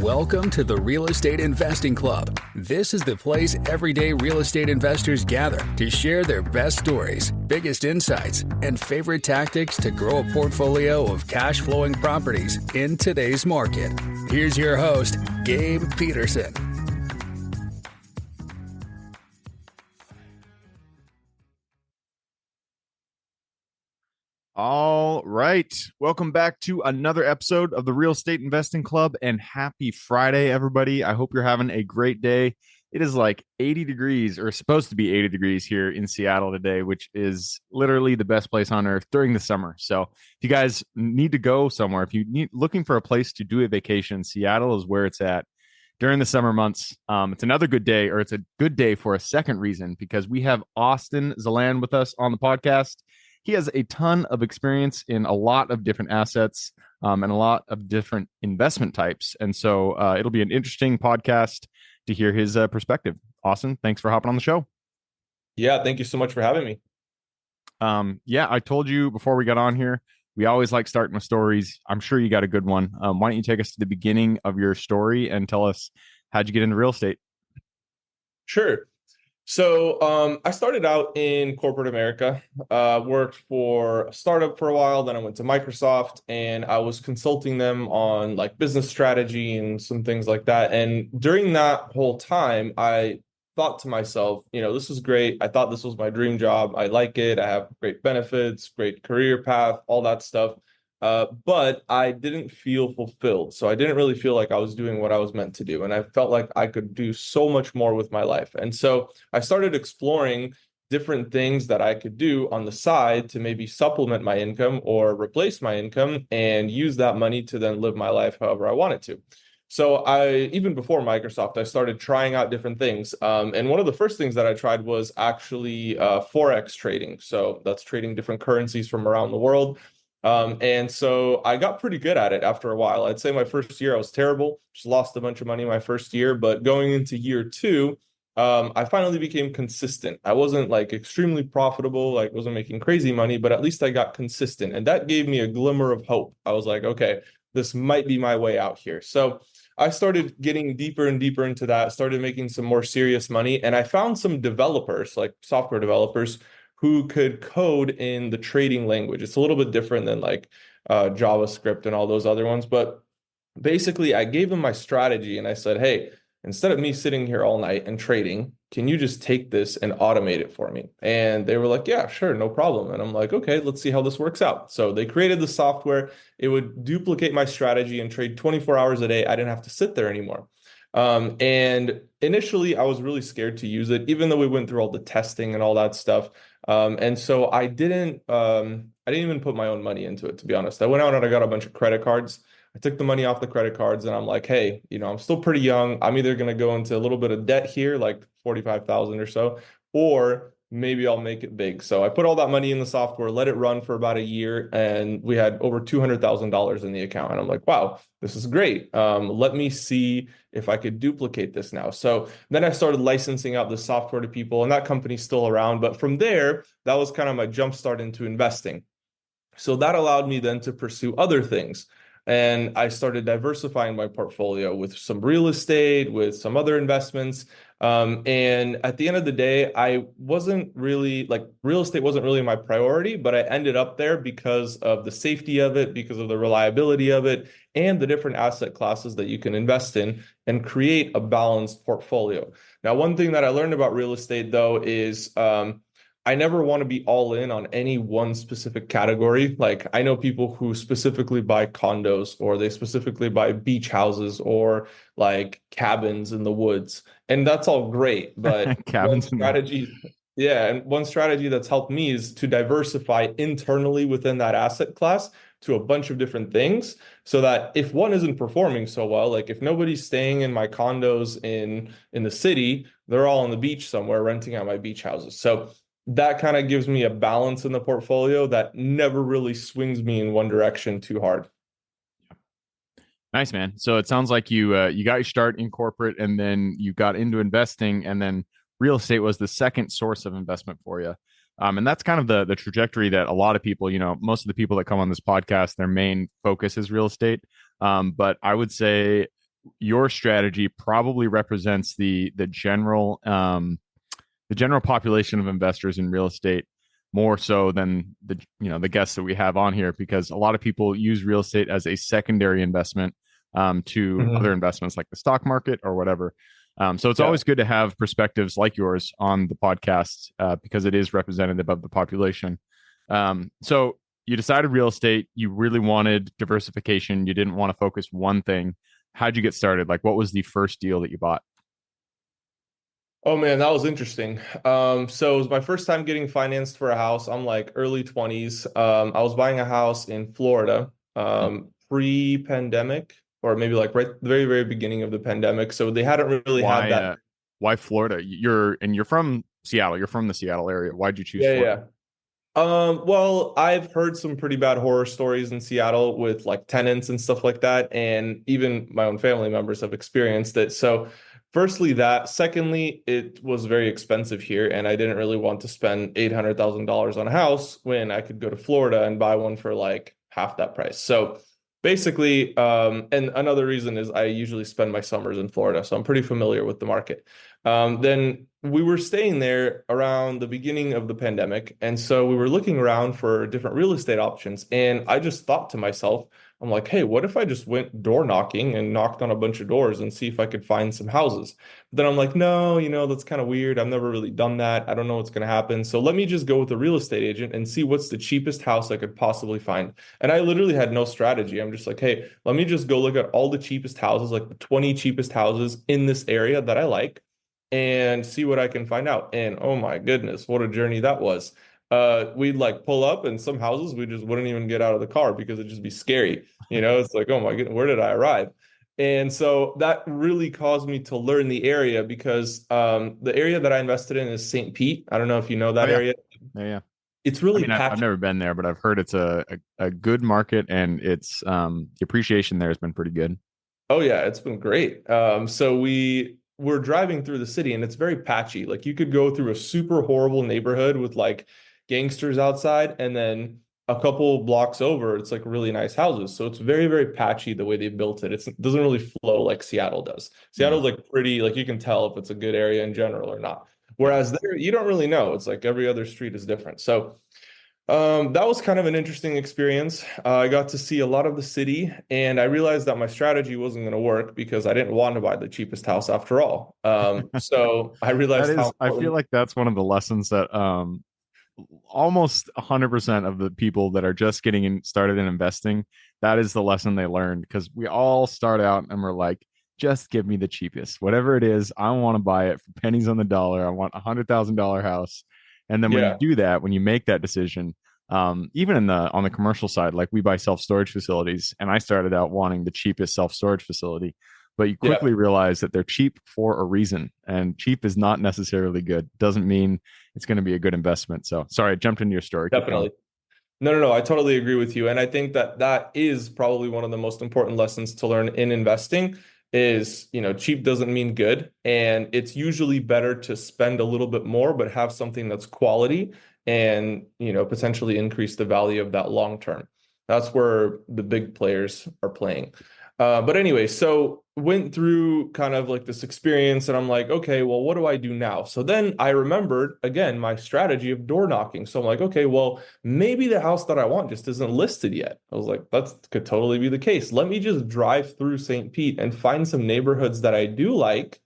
Welcome to the Real Estate Investing Club. This is the place everyday real estate investors gather to share their best stories, biggest insights, and favorite tactics to grow a portfolio of cash flowing properties in today's market. Here's your host, Gabe Peterson. All right. Welcome back to another episode of the Real Estate Investing Club, and happy Friday, everybody. I hope you're having a great day. It is like 80 degrees, or supposed to be 80 degrees here in Seattle today, which is literally the best place on earth during the summer. So if you guys need to go somewhere, if you need looking for a place to do a vacation, Seattle is where it's at during the summer months. It's another good day, or it's a good day for a second reason, because we have Austin Zelan with us on the podcast. He has a ton of experience in a lot of different assets and a lot of different investment types. And so it'll be an interesting podcast to hear his perspective. Austin, thanks for hopping on the show. Yeah, thank you so much for having me. I told you before we got on here, we always like starting with stories. I'm sure you got a good one. Why don't you take us to the beginning of your story and tell us, how'd you get into real estate? Sure. So I started out in corporate America, worked for a startup for a while. Then I went to Microsoft and I was consulting them on like business strategy and some things like that. And during that whole time, I thought to myself, this is great. I thought this was my dream job. I like it. I have great benefits, great career path, all that stuff. But I didn't feel fulfilled. So I didn't really feel like I was doing what I was meant to do. And I felt like I could do so much more with my life. And so I started exploring different things that I could do on the side to maybe supplement my income or replace my income and use that money to then live my life however I wanted to. So even before Microsoft, I started trying out different things. And one of the first things that I tried was actually Forex trading. So that's trading different currencies from around the world. And so I got pretty good at it after a while. I'd say my first year I was terrible, just lost a bunch of money my first year. But going into year two, I finally became consistent. I wasn't like extremely profitable, like wasn't making crazy money, but at least I got consistent. And that gave me a glimmer of hope. I was like, okay, this might be my way out here. So I started getting deeper and deeper into that, started making some more serious money. And I found some developers, like software developers, who could code in the trading language. It's a little bit different than like JavaScript and all those other ones. But basically, I gave them my strategy and I said, hey, instead of me sitting here all night and trading, can you just take this and automate it for me? And they were like, yeah, sure, no problem. And I'm like, okay, let's see how this works out. So they created the software. It would duplicate my strategy and trade 24 hours a day. I didn't have to sit there anymore. And initially, I was really scared to use it, even though we went through all the testing and all that stuff. And so I didn't even put my own money into it, to be honest. I went out and I got a bunch of credit cards. I took the money off the credit cards and I'm like, hey, I'm still pretty young. I'm either going to go into a little bit of debt here, like 45,000 or so, or maybe I'll make it big. So I put all that money in the software, let it run for about a year, and we had over $200,000 in the account. And I'm like, wow, this is great. Let me see if I could duplicate this now. So then I started licensing out the software to people, and that company's still around. But from there, that was kind of my jump start into investing. So that allowed me then to pursue other things. And I started diversifying my portfolio with some real estate, with some other investments. And at the end of the day, I wasn't really like real estate wasn't really my priority, but I ended up there because of the safety of it, because of the reliability of it, and the different asset classes that you can invest in and create a balanced portfolio. Now, one thing that I learned about real estate, though, is I never want to be all in on any one specific category. Like I know people who specifically buy condos, or they specifically buy beach houses, or like cabins in the woods. And that's all great. But Cabins one strategy, yeah, and one strategy that's helped me is to diversify internally within that asset class to a bunch of different things, so that if one isn't performing so well, like if nobody's staying in my condos in the city, they're all on the beach somewhere renting out my beach houses. So that kind of gives me a balance in the portfolio that never really swings me in one direction too hard. Nice, man. So it sounds like you got your start in corporate, and then you got into investing, and then real estate was the second source of investment for you. And that's kind of the trajectory that a lot of people, most of the people that come on this podcast, their main focus is real estate. But I would say your strategy probably represents the general population of investors in real estate more so than the guests that we have on here, because a lot of people use real estate as a secondary investment to other Mhm. investments like the stock market or whatever. So it's Yeah. always good to have perspectives like yours on the podcast because it is representative of the population. So you decided real estate, you really wanted diversification, you didn't want to focus one thing. How'd you get started? Like, what was the first deal that you bought? Oh man, that was interesting. So it was my first time getting financed for a house. I'm like early 20s. I was buying a house in Florida, pre-pandemic, or maybe like right the very, very beginning of the pandemic. So they hadn't really had Why that. why Florida? You're from Seattle. You're from the Seattle area. Why'd you choose Yeah, Florida? yeah. Well, I've heard some pretty bad horror stories in Seattle with like tenants and stuff like that, and even my own family members have experienced it. So, firstly, that. Secondly, it was very expensive here, and I didn't really want to spend $800,000 on a house when I could go to Florida and buy one for like half that price. So, basically, and another reason is I usually spend my summers in Florida, so I'm pretty familiar with the market. Then we were staying there around the beginning of the pandemic. And so we were looking around for different real estate options. And I just thought to myself, I'm like, hey, what if I just went door knocking and knocked on a bunch of doors and see if I could find some houses? But then I'm like, no, that's kind of weird. I've never really done that. I don't know what's going to happen. So let me just go with a real estate agent and see what's the cheapest house I could possibly find. And I literally had no strategy. I'm just like, hey, let me just go look at all the cheapest houses, like the 20 cheapest houses in this area that I like and see what I can find out. And oh my goodness, what a journey that was. We'd like pull up and some houses we just wouldn't even get out of the car because it'd just be scary. It's like, oh my goodness, where did I arrive? And so that really caused me to learn the area because the area that I invested in is St. Pete. I don't know if you know Oh that yeah, area. yeah, yeah. It's I really mean, I've patchy. never been there, but I've heard it's a good market, and it's the appreciation there has been pretty good. Oh yeah, it's been great. So we were driving through the city and it's very patchy. Like you could go through a super horrible neighborhood with like gangsters outside, and then a couple blocks over, it's like really nice houses. So it's very, very patchy the way they built it. It doesn't really flow like Seattle does. Mm, Seattle's like pretty, like you can tell if it's a good area in general or not. yeah. Whereas there, you don't really know. It's like every other street is different. So that was kind of an interesting experience. I got to see a lot of the city, and I realized that my strategy wasn't going to work because I didn't want to buy the cheapest house after all. So I That realized how is, I feel important. like that's one of the lessons that almost 100% of the people that are just getting started in investing, that is the lesson they learned, because we all start out and we're like, just give me the cheapest, whatever it is. I want to buy it for pennies on the dollar. I want $100,000 house. And then when you Yeah, do that, when you make that decision, even in the on the commercial side, like we buy self-storage facilities, and I started out wanting the cheapest self-storage facility, but you yeah, quickly realize that they're cheap for a reason, and cheap is not necessarily good. Doesn't mean it's going to be a good investment. So sorry, I jumped into your story. Keep going. definitely. No, no, no. I totally agree with you. And I think that that is probably one of the most important lessons to learn in investing is, cheap doesn't mean good. And it's usually better to spend a little bit more, but have something that's quality and, potentially increase the value of that long term. That's where the big players are playing. But anyway, so went through kind of like this experience and I'm like, okay, well, what do I do now? So then I remembered again my strategy of door knocking. So I'm like, okay, well, maybe the house that I want just isn't listed yet. I was like, that could totally be the case. Let me just drive through St. Pete and find some neighborhoods that I do like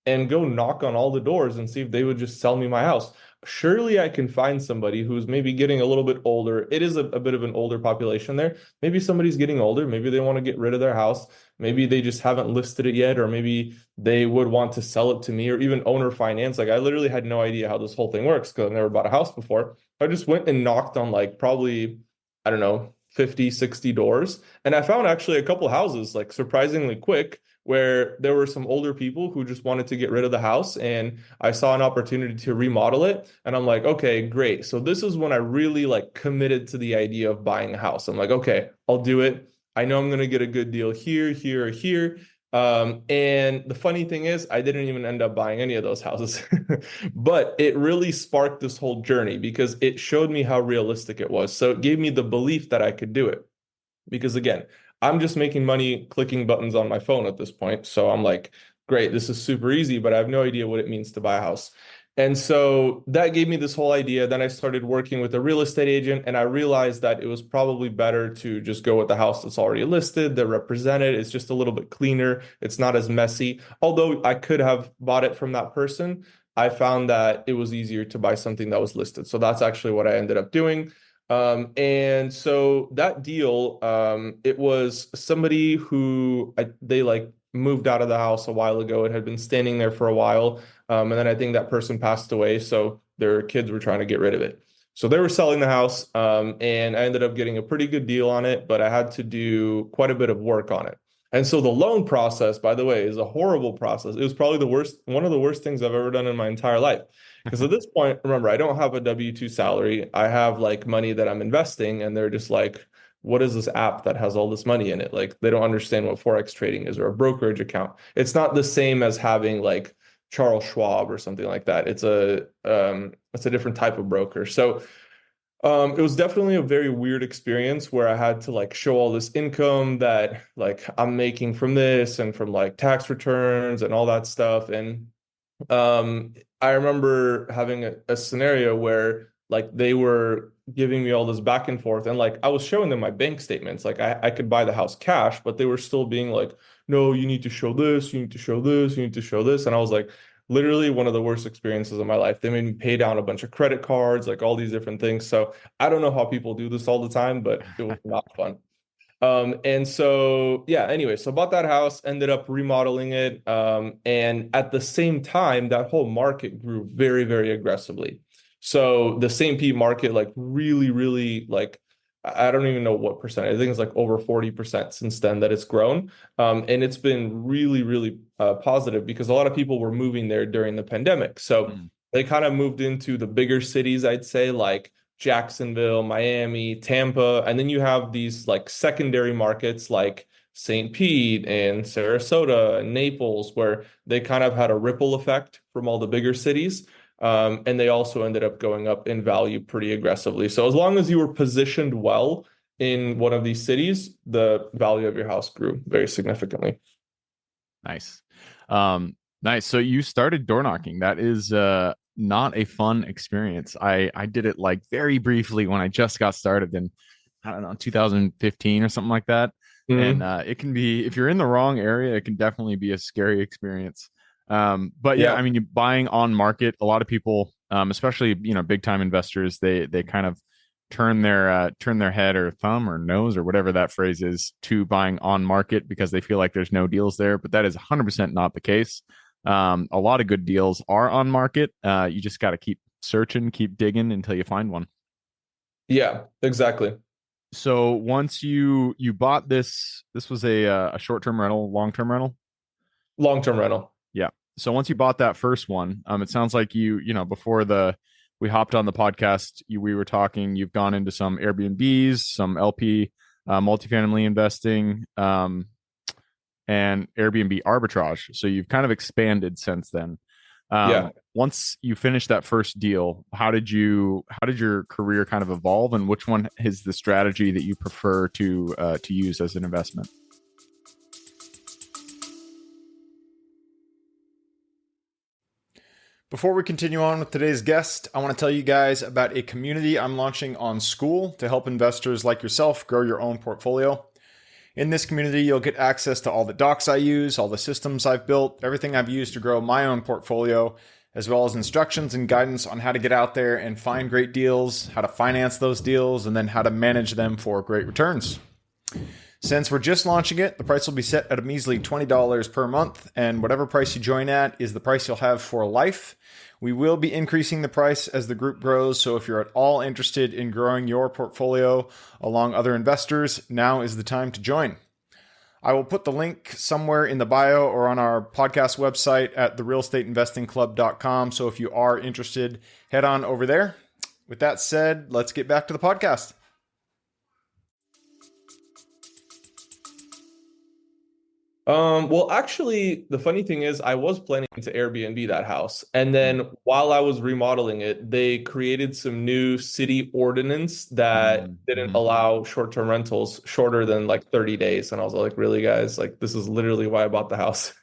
and go knock on all the doors and see if they would just sell me my house. Surely I can find somebody who's maybe getting a little bit older. It is a bit of an older population there. Maybe somebody's getting older. Maybe they want to get rid of their house. Maybe they just haven't listed it yet, or maybe they would want to sell it to me, or even owner finance. Like I literally had no idea how this whole thing works because I've never bought a house before. I just went and knocked on like probably, I don't know, 50, 60 doors. And I found actually a couple houses like surprisingly quick where there were some older people who just wanted to get rid of the house. And I saw an opportunity to remodel it. And I'm like, okay, great. So this is when I really like committed to the idea of buying a house. I'm like, okay, I'll do it. I know I'm going to get a good deal here, here, or here. And the funny thing is, I didn't even end up buying any of those houses, but it really sparked this whole journey because it showed me how realistic it was. So it gave me the belief that I could do it. Because again, I'm just making money clicking buttons on my phone at this point. So I'm like, great, this is super easy, but I have no idea what it means to buy a house. And so that gave me this whole idea. Then I started working with a real estate agent, and I realized that it was probably better to just go with the house that's already listed, they're represented. It's just a little bit cleaner. It's not as messy. Although I could have bought it from that person, I found that it was easier to buy something that was listed. So that's actually what I ended up doing. And so that deal, it was somebody who they like moved out of the house a while ago. It had been standing there for a while. And then I think that person passed away. So their kids were trying to get rid of it. So they were selling the house. And I ended up getting a pretty good deal on it, but I had to do quite a bit of work on it. And so the loan process, by the way, is a horrible process. It was probably one of the worst things I've ever done in my entire life. Because at this point, remember, I don't have a W-2 salary. I have like money that I'm investing, and they're just like, what is this app that has all this money in it? Like they don't understand what Forex trading is or a brokerage account. It's not the same as having like Charles Schwab or something like that. It's a different type of broker. So it was definitely a very weird experience where I had to like show all this income that like I'm making from this and from like tax returns and all that stuff. And I remember having a scenario where like they were giving me all this back and forth, and like I was showing them my bank statements. Like I could buy the house cash, but they were still being like, no, you need to show this, you need to show this, you need to show this. And I was like, literally one of the worst experiences of my life. They made me pay down a bunch of credit cards, like all these different things. So I don't know how people do this all the time, but it was not fun. And so, yeah, anyway, so bought that house, ended up remodeling it. And at the same time, that whole market grew very, very aggressively. So the St. Pete market, like really, really like, I don't even know what percent. I think it's like over 40% since then that it's grown. And it's been really, really positive because a lot of people were moving there during the pandemic. So they kind of moved into the bigger cities, I'd say, like Jacksonville, Miami, Tampa, and then you have these like secondary markets like St. Pete and Sarasota and Naples, where they kind of had a ripple effect from all the bigger cities. And they also ended up going up in value pretty aggressively. So as long as you were positioned well in one of these cities, the value of your house grew very significantly. Nice. Nice. So you started door knocking. That is not a fun experience. I did it like very briefly when I just got started in, I don't know, 2015 or something like that. And it can be, if you're in the wrong area, it can definitely be a scary experience. But yeah, I mean, you buying on market, a lot of people, especially, big time investors, they kind of turn their head or thumb or nose or whatever that phrase is to buying on market because they feel like there's no deals there. But that is 100% not the case. A lot of good deals are on market. You just got to keep searching, keep digging until you find one. Yeah, exactly. So once you bought this was a short-term rental, long-term rental? Long-term rental. Yeah. So once you bought that first one, it sounds like before we hopped on the podcast, we were talking, you've gone into some Airbnbs, some LP, multifamily investing, and Airbnb arbitrage. So you've kind of expanded since then. Once you finished that first deal, how did your career kind of evolve, and which one is the strategy that you prefer to use as an investment? Before we continue on with today's guest, I want to tell you guys about a community I'm launching on School to help investors like yourself grow your own portfolio. In this community, you'll get access to all the docs I use, all the systems I've built, everything I've used to grow my own portfolio, as well as instructions and guidance on how to get out there and find great deals, how to finance those deals, and then how to manage them for great returns. Since we're just launching it, the price will be set at a measly $20 per month, and whatever price you join at is the price you'll have for life. We will be increasing the price as the group grows, so if you're at all interested in growing your portfolio along other investors, now is the time to join. I will put the link somewhere in the bio or on our podcast website at therealestateinvestingclub.com, so if you are interested, head on over there. With that said, let's get back to the podcast. Well, actually, the funny thing is, I was planning to Airbnb that house. And then while I was remodeling it, they created some new city ordinance that didn't Mm-hmm. allow short-term rentals shorter than like 30 days. And I was like, really, guys? Like, this is literally why I bought the house.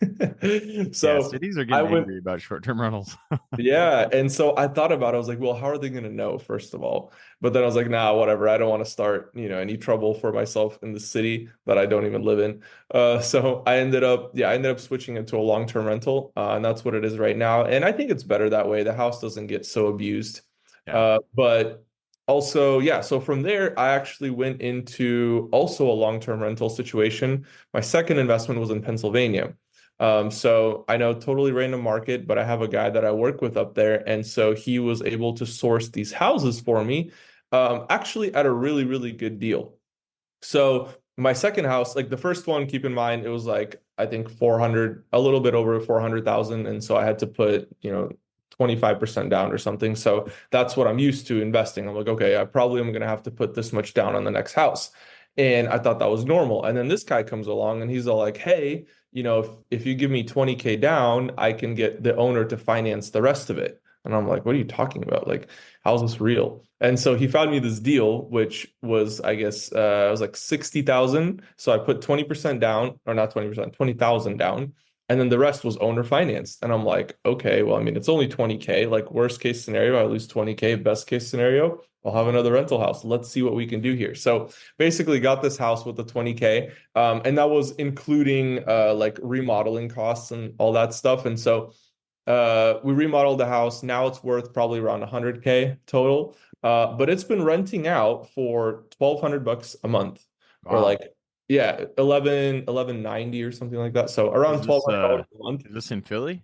Yeah, So cities are I getting went, angry about short-term rentals. yeah. And so I thought about it. I was like, well, how are they going to know, first of all? But then I was like, nah, whatever. I don't want to start, any trouble for myself in the city that I don't even live in. So I ended up switching it to a long-term rental. And that's what it is right now. And I think it's better that way. The house doesn't get so abused. Yeah. But also, yeah. So from there, I actually went into also a long-term rental situation. My second investment was in Pennsylvania. So I know totally random market, but I have a guy that I work with up there. And so he was able to source these houses for me, actually at a really, really good deal. So my second house, like the first one, keep in mind, it was like, I think 400, a little bit over 400,000. And so I had to put, 25% down or something. So that's what I'm used to investing. I'm like, okay, I probably am going to have to put this much down on the next house. And I thought that was normal. And then this guy comes along and he's all like, hey, if you give me 20K down, I can get the owner to finance the rest of it. And I'm like, what are you talking about? Like, how's this real? And so he found me this deal, which was, I guess, it was like 60,000. So I put 20% down, or not 20%, 20,000 down. And then the rest was owner financed. And I'm like, okay, well, I mean, it's only 20K. Like, worst case scenario, I lose 20K. Best case scenario, I'll have another rental house. Let's see what we can do here. So basically got this house with the 20K. And that was including like remodeling costs and all that stuff. And so we remodeled the house. Now it's worth probably around 100K total. But it's been renting out for 1,200 bucks a month, or Wow. like, yeah, 1190 or something like that. So Is around this $1,200 a month. is this in Philly?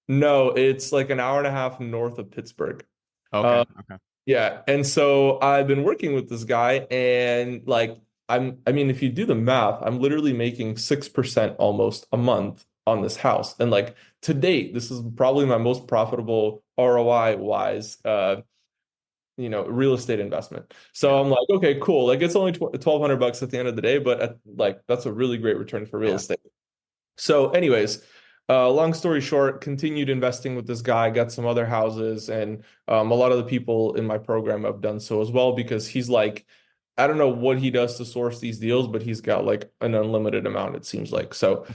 No, it's like an hour and a half north of Pittsburgh. Okay. Uh, Okay. yeah, and so I've been working with this guy, and like I mean, if you do the math, I'm literally making 6% almost a month on this house. And like to date, this is probably my most profitable ROI wise real estate investment. So Yeah. I'm like, okay, cool. Like it's only 1,200 bucks at the end of the day, but like that's a really great return for real Yeah. estate. So, anyways, long story short, continued investing with this guy, got some other houses, and a lot of the people in my program have done so as well because he's like, I don't know what he does to source these deals, but he's got like an unlimited amount, it seems like. So,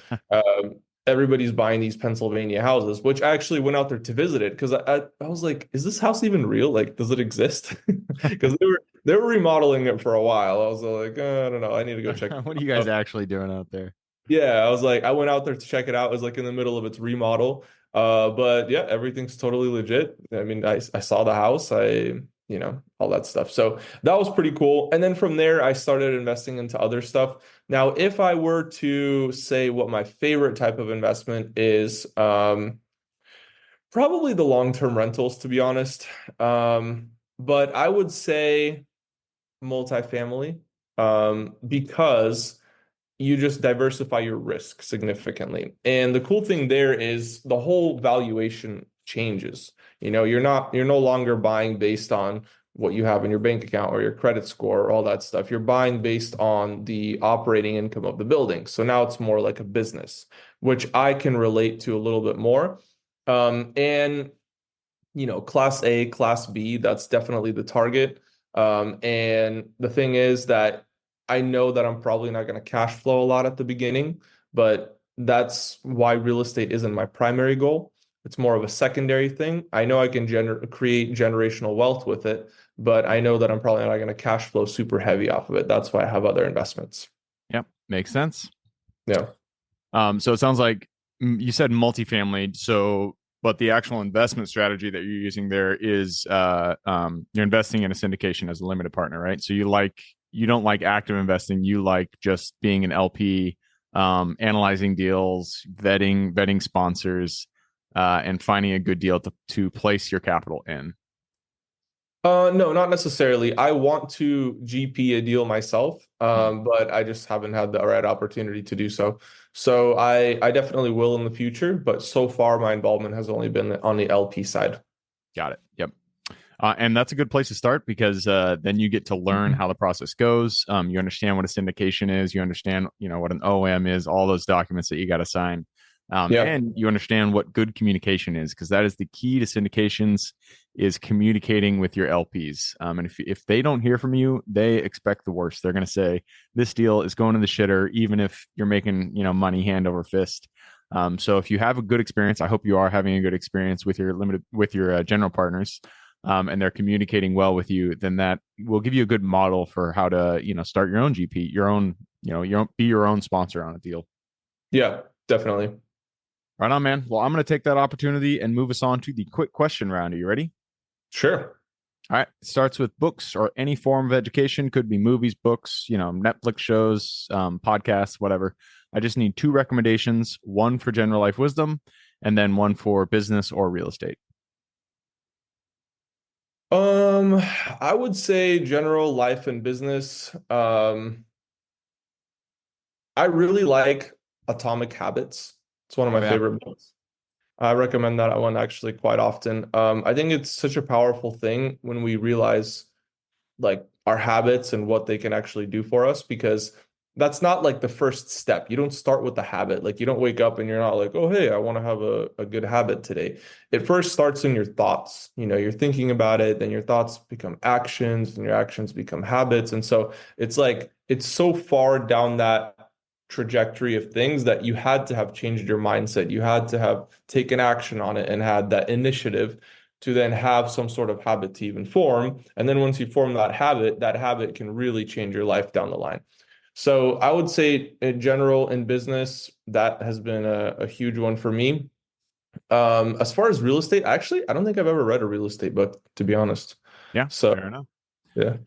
everybody's buying these Pennsylvania houses, which I actually went out there to visit it because I was like, is this house even real? Like, does it exist? Because they were remodeling it for a while. I was like, I don't know, I need to go check it What are you guys out. actually doing out there? Yeah, I was like, I went out there to check it out. It was like in the middle of its remodel. But yeah, everything's totally legit. I mean, I saw the house, all that stuff. So that was pretty cool. And then from there, I started investing into other stuff. Now, if I were to say what my favorite type of investment is, probably the long-term rentals, to be honest. But I would say multifamily, because you just diversify your risk significantly. And the cool thing there is the whole valuation changes. You're no longer buying based on what you have in your bank account or your credit score or all that stuff. You're buying based on the operating income of the building. So now it's more like a business, which I can relate to a little bit more. And class A, class B, that's definitely the target. And the thing is that I know that I'm probably not going to cash flow a lot at the beginning, but that's why real estate isn't my primary goal. It's more of a secondary thing. I know I can create generational wealth with it, but I know that I'm probably not going to cash flow super heavy off of it. That's why I have other investments. Yep. Makes sense. Yeah. So it sounds like you said multifamily. So, but the actual investment strategy that you're using there is you're investing in a syndication as a limited partner, right? So you don't like active investing. You like just being an LP, analyzing deals, vetting sponsors, and finding a good deal to place your capital in. No, not necessarily. I want to GP a deal myself, but I just haven't had the right opportunity to do so. So I definitely will in the future, but so far my involvement has only been on the LP side. Got it. Yep. And that's a good place to start because then you get to learn how the process goes. You understand what a syndication is. You understand, what an OM is, all those documents that you got to sign. Yeah. And you understand what good communication is, because that is the key to syndications, is communicating with your LPs. And if they don't hear from you, they expect the worst. They're going to say, this deal is going to the shitter, even if you're making, money hand over fist. So if you have a good experience, I hope you are having a good experience with your general partners, and they're communicating well with you, then that will give you a good model for how to, start your own GP, be your own sponsor on a deal. Yeah, definitely. Right on, man. Well, I'm going to take that opportunity and move us on to the quick question round. Are you ready? Sure. All right. It starts with books or any form of education. Could be movies, books, Netflix shows, podcasts, whatever. I just need 2 recommendations, one for general life wisdom and then one for business or real estate. I would say general life and business. I really like Atomic Habits. It's one of Oh, my yeah. favorite books. I recommend that one actually quite often. I think it's such a powerful thing when we realize like our habits and what they can actually do for us, because that's not like the first step. You don't start with the habit. Like you don't wake up and you're not like, oh, hey, I want to have a good habit today. It first starts in your thoughts. You're thinking about it, then your thoughts become actions, and your actions become habits. And so it's like it's so far down that trajectory of things that you had to have changed your mindset. You had to have taken action on it and had that initiative to then have some sort of habit to even form. And then once you form that habit can really change your life down the line. So I would say in general in business, that has been a huge one for me. As far as real estate, actually, I don't think I've ever read a real estate book, to be honest. Yeah. So Fair enough. yeah.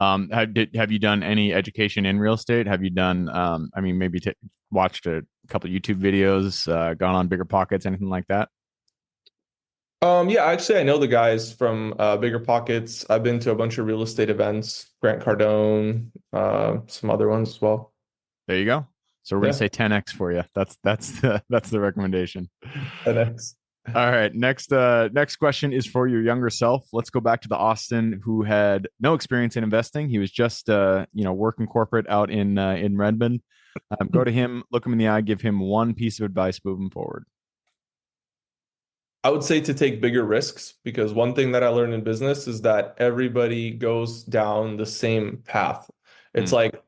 Have you done any education in real estate? Have you done, maybe watched a couple of YouTube videos, gone on Bigger Pockets, anything like that? Yeah, actually, I know the guys from Bigger Pockets. I've been to a bunch of real estate events, Grant Cardone, some other ones as well. There you go. So we're going to Yeah, say 10x for you. That's the recommendation. 10x. All right. Next question is for your younger self. Let's go back to the Austin who had no experience in investing. He was just working corporate out in Redmond. Go to him, look him in the eye, give him one piece of advice moving forward. I would say to take bigger risks, because one thing that I learned in business is that everybody goes down the same path. It's Mm, like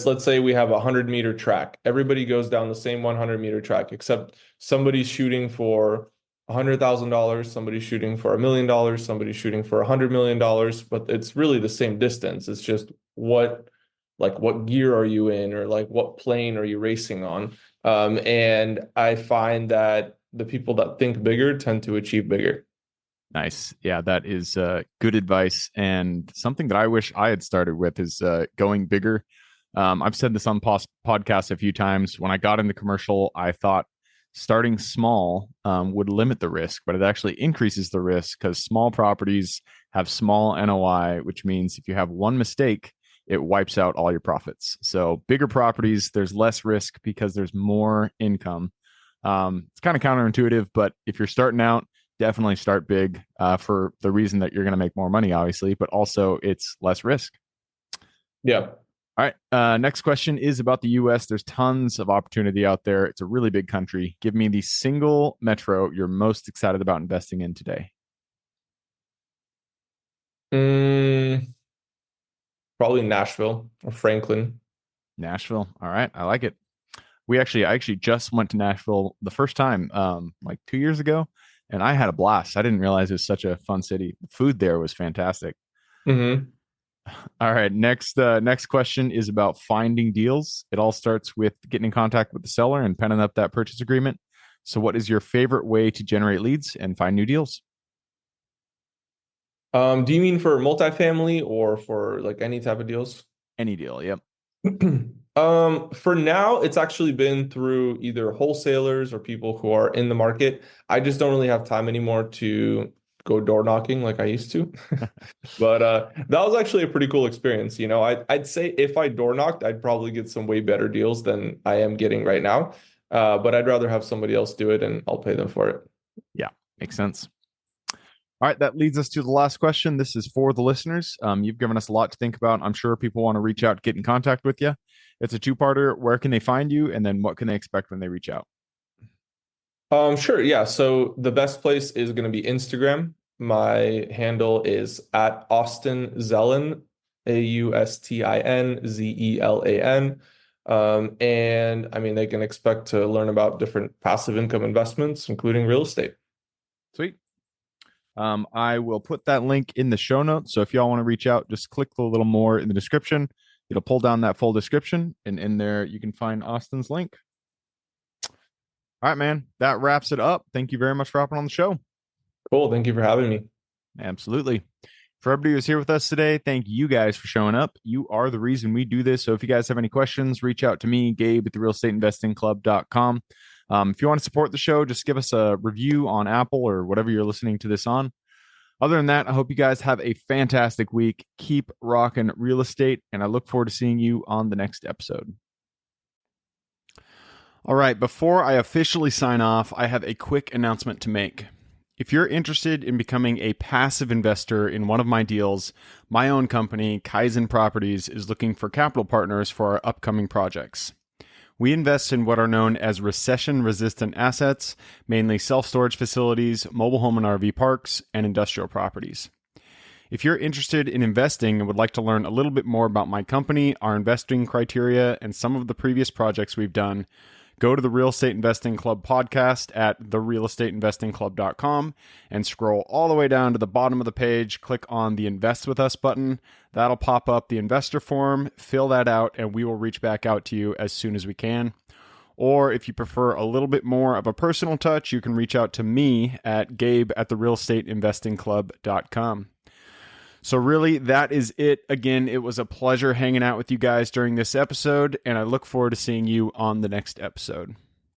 let's say we have a 100-meter track. Everybody goes down the same 100-meter track, except somebody's shooting for $100,000, somebody's shooting for $1 million, somebody's shooting for $100 million, but it's really the same distance. It's just what gear are you in, or like what plane are you racing on? And I find that the people that think bigger tend to achieve bigger. nice. Yeah, that is good advice. And something that I wish I had started with is going bigger. I've said this on podcasts a few times. When I got into commercial, I thought starting small would limit the risk, but it actually increases the risk because small properties have small NOI, which means if you have one mistake, it wipes out all your profits. So bigger properties, there's less risk because there's more income. It's kind of counterintuitive, but if you're starting out, definitely start big for the reason that you're going to make more money, obviously, but also it's less risk. Yeah. All right. Next question is about the US. There's tons of opportunity out there. It's a really big country. Give me the single metro you're most excited about investing in today. Mm, Probably Nashville or Franklin. Nashville. All right. I like it. I actually just went to Nashville the first time, like 2 years ago, and I had a blast. I didn't realize it was such a fun city. The food there was fantastic. Hmm. All right, next question is about finding deals. It all starts with getting in contact with the seller and penning up that purchase agreement. So, what is your favorite way to generate leads and find new deals? Do you mean for multifamily or for like any type of deals? Any deal. Yep. For now, it's actually been through either wholesalers or people who are in the market. I just don't really have time anymore to go door knocking like I used to. But that was actually a pretty cool experience. I'd say if I door knocked, I'd probably get some way better deals than I am getting right now. But I'd rather have somebody else do it and I'll pay them for it. Yeah, makes sense. All right, that leads us to the last question. This is for the listeners. You've given us a lot to think about. I'm sure people want to reach out, get in contact with you. It's a two-parter. Where can they find you? And then what can they expect when they reach out? Sure. Yeah. So the best place is going to be Instagram. My handle is at Austin Zelan, AustinZelan. And I mean, they can expect to learn about different passive income investments, including real estate. Sweet. I will put that link in the show notes. So if y'all want to reach out, just click a little more in the description. It'll pull down that full description, and in there you can find Austin's link. All right, man. That wraps it up. Thank you very much for hopping on the show. Cool. Thank you for having me. Absolutely. For everybody who's here with us today, thank you guys for showing up. You are the reason we do this. So if you guys have any questions, reach out to me, Gabe at therealestateinvestingclub.com. If you want to support the show, just give us a review on Apple or whatever you're listening to this on. Other than that, I hope you guys have a fantastic week. Keep rocking real estate, and I look forward to seeing you on the next episode. All right, before I officially sign off, I have a quick announcement to make. If you're interested in becoming a passive investor in one of my deals, my own company, Kaizen Properties, is looking for capital partners for our upcoming projects. We invest in what are known as recession-resistant assets, mainly self-storage facilities, mobile home and RV parks, and industrial properties. If you're interested in investing and would like to learn a little bit more about my company, our investing criteria, and some of the previous projects we've done, go to the Real Estate Investing Club podcast at therealestateinvestingclub.com and scroll all the way down to the bottom of the page. Click on the Invest With Us button. That'll pop up the investor form. Fill that out, and we will reach back out to you as soon as we can. Or if you prefer a little bit more of a personal touch, you can reach out to me at Gabe at therealestateinvestingclub.com. So really, that is it. Again, it was a pleasure hanging out with you guys during this episode, and I look forward to seeing you on the next episode.